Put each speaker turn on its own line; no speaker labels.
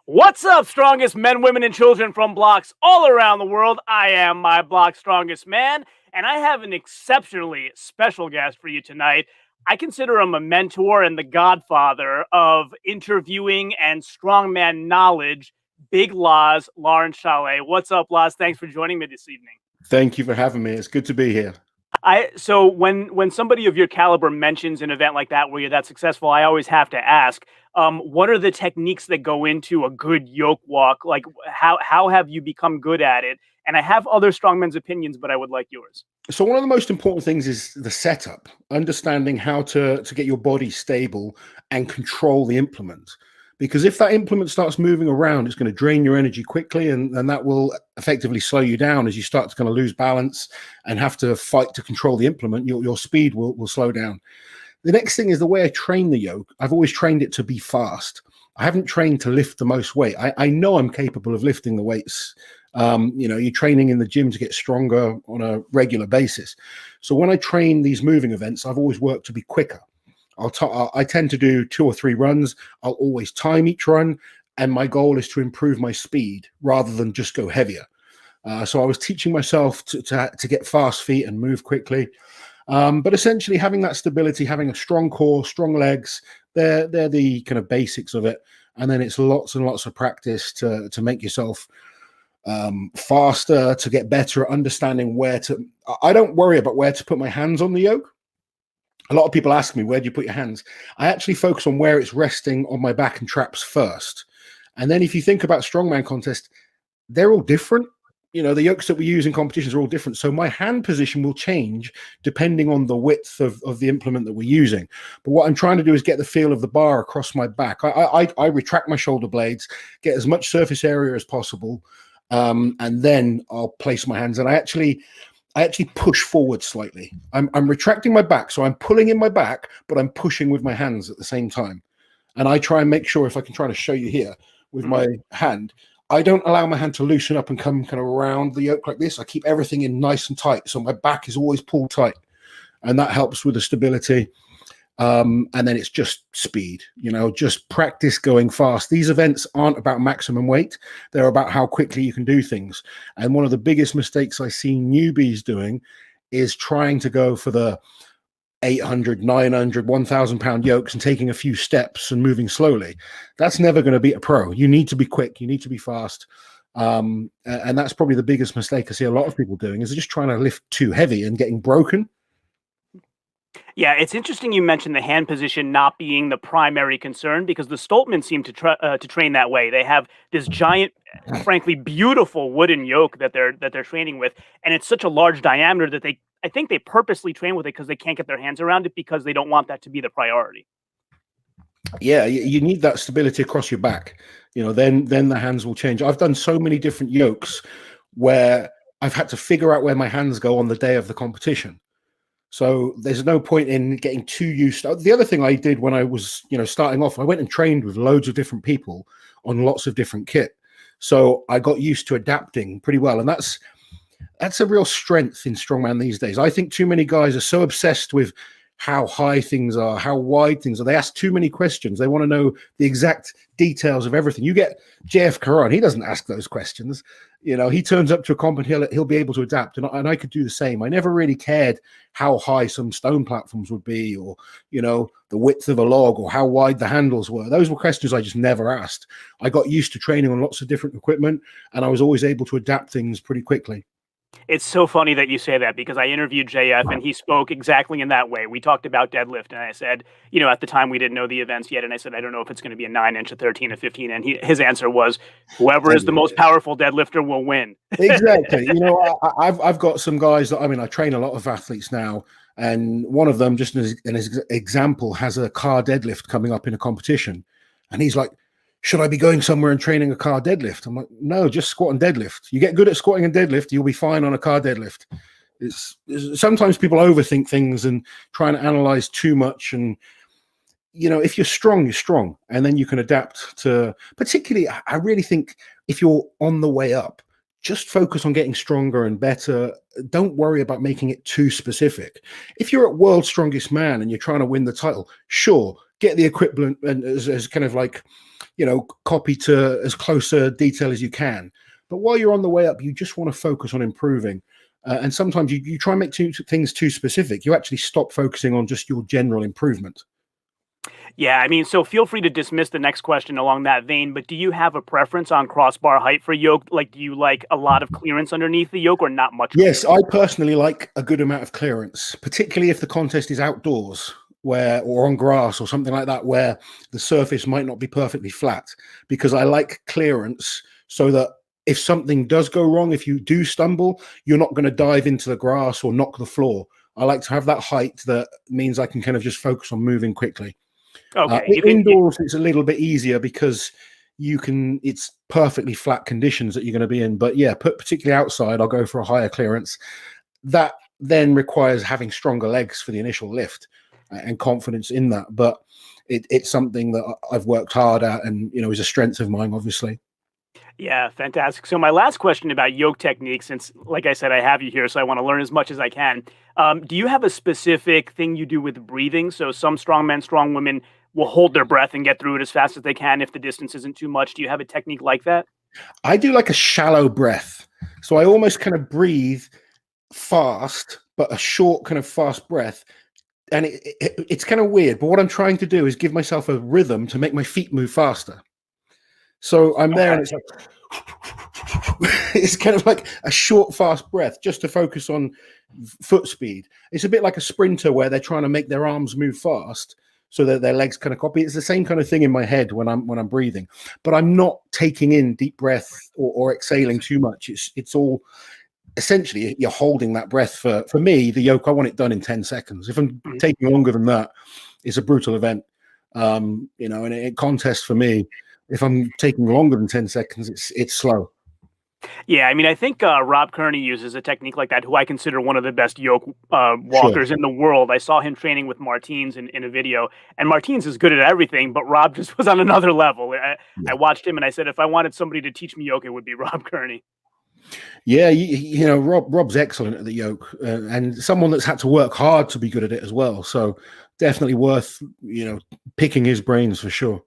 What's up, strongest men, women, and children from blocks all around the world? I am my block's strongest man, and I have an exceptionally special guest for you tonight. I consider him a mentor and the godfather of interviewing and strongman knowledge, Big Loz Laurence Shahlaei. What's up, Loz? Thanks for joining me this evening.
Thank you for having me. It's good to be here.
So when somebody of your caliber mentions an event like that where you're that successful, I always have to ask, what are the techniques that go into a good yoke walk? Like how have you become good at it? And I have other strongmen's opinions, but I would like yours.
So one of the most important things is the setup, understanding how to get your body stable and control the implement. Because if that implement starts moving around, it's going to drain your energy quickly, and that will effectively slow you down as you start to kind of lose balance and have to fight to control the implement. Your speed will slow down. The next thing is the way I train the yoke. I've always trained it to be fast. I haven't trained to lift the most weight. I know I'm capable of lifting the weights. You're training in the gym to get stronger on a regular basis. So when I train these moving events, I've always worked to be quicker. I tend to do 2 or 3 runs. I'll always time each run, and my goal is to improve my speed rather than just go heavier. So I was teaching myself to get fast feet and move quickly. But essentially having that stability, having a strong core, strong legs, they're the kind of basics of it. And then it's lots and lots of practice to make yourself faster, to get better at understanding where to. I don't worry about where to put my hands on the yoke. A lot of people ask me, where do you put your hands? I actually focus on where it's resting on my back and traps first. And then if you think about strongman contest, they're all different. You know, the yokes that we use in competitions are all different. So my hand position will change depending on the width of the implement that we're using. But what I'm trying to do is get the feel of the bar across my back. I retract my shoulder blades, get as much surface area as possible, and then I'll place my hands. And I actually push forward slightly. I'm retracting my back, so I'm pulling in my back, but I'm pushing with my hands at the same time. And I try and make sure, if I can try to show you here with my hand, I don't allow my hand to loosen up and come kind of around the yoke like this. I keep everything in nice and tight, so my back is always pulled tight, and that helps with the stability. And then it's just speed, just practice going fast. These events aren't about maximum weight. They're about how quickly you can do things. And one of the biggest mistakes I see newbies doing is trying to go for the 800, 900, 1,000 pound yokes and taking a few steps and moving slowly. That's never going to beat a pro. You need to be quick. You need to be fast. And that's probably the biggest mistake I see a lot of people doing, is just trying to lift too heavy and getting broken.
Yeah, it's interesting you mentioned the hand position not being the primary concern, because the Stoltmen seem to train that way. They have this giant, frankly beautiful wooden yoke that they're training with, and it's such a large diameter that I think they purposely train with it because they can't get their hands around it, because they don't want that to be the priority.
Yeah, you need that stability across your back. Then the hands will change. I've done so many different yokes where I've had to figure out where my hands go on the day of the competition. So there's no point in getting too used to. The other thing I did when I was, starting off, I went and trained with loads of different people on lots of different kit. So I got used to adapting pretty well. And that's a real strength in strongman these days. I think too many guys are so obsessed with how high things are, how wide things are. They ask too many questions. They want to know the exact details of everything. You get JF Karan, he doesn't ask those questions. He turns up to a comp and he'll be able to adapt. And I could do the same. I never really cared how high some stone platforms would be, or, the width of a log, or how wide the handles were. Those were questions I just never asked. I got used to training on lots of different equipment, and I was always able to adapt things pretty quickly.
It's so funny that you say that, because I interviewed JF and he spoke exactly in that way. We talked about deadlift, and I said, at the time we didn't know the events yet, and I said, I don't know if it's going to be a 9-inch, a 13, a 15, and his answer was, whoever is the most powerful deadlifter will win.
Exactly. I've got some guys that, I train a lot of athletes now, and one of them, just as an example, has a car deadlift coming up in a competition, and he's like, should I be going somewhere and training a car deadlift? I'm like, no, just squat and deadlift. You get good at squatting and deadlift, you'll be fine on a car deadlift. It's sometimes people overthink things and try and analyze too much. And, if you're strong, you're strong. And then you can adapt to, particularly, I really think if you're on the way up, just focus on getting stronger and better. Don't worry about making it too specific. If you're at World's Strongest Man and you're trying to win the title, sure, get the equivalent and as kind of like copy to as close a detail as you can. But while you're on the way up, you just want to focus on improving. And sometimes you try and make things too specific. You actually stop focusing on just your general improvement.
Yeah, I mean, so feel free to dismiss the next question along that vein, but do you have a preference on crossbar height for yoke? Like, do you like a lot of clearance underneath the yoke or not much?
Yes, I personally like a good amount of clearance, particularly if the contest is outdoors or on grass or something like that, where the surface might not be perfectly flat, because I like clearance so that if something does go wrong, if you do stumble, you're not going to dive into the grass or knock the floor. I like to have that height that means I can kind of just focus on moving quickly.
Okay.
Indoors, it's a little bit easier because it's perfectly flat conditions that you're going to be in. But yeah, particularly outside, I'll go for a higher clearance. That then requires having stronger legs for the initial lift and confidence in that. But it's something that I've worked hard at and, is a strength of mine, obviously.
Yeah, fantastic. So my last question about yoke technique, since like I said, I have you here, so I want to learn as much as I can. Do you have a specific thing you do with breathing? So some strong men, strong women will hold their breath and get through it as fast as they can if the distance isn't too much. Do you have a technique like that?
I do like a shallow breath. So I almost kind of breathe fast, but a short kind of fast breath. And it's kind of weird, but what I'm trying to do is give myself a rhythm to make my feet move faster. So I'm there and it's like, it's kind of like a short, fast breath just to focus on foot speed. It's a bit like a sprinter where they're trying to make their arms move fast so that their legs kind of copy. It's the same kind of thing in my head when I'm breathing, but I'm not taking in deep breath or exhaling too much. It's all essentially you're holding that breath for me, the yoke. I want it done in 10 seconds. If I'm taking longer than that, it's a brutal event. And a contest for me, if I'm taking longer than 10 seconds, it's slow.
Yeah, I mean, I think Rob Kearney uses a technique like that, who I consider one of the best yoke walkers in the world. I saw him training with Martins in a video, and Martins is good at everything, but Rob just was on another level. I watched him, and I said, if I wanted somebody to teach me yoke, it would be Rob Kearney.
Yeah, Rob's excellent at the yoke, and someone that's had to work hard to be good at it as well. So definitely worth, picking his brains for sure.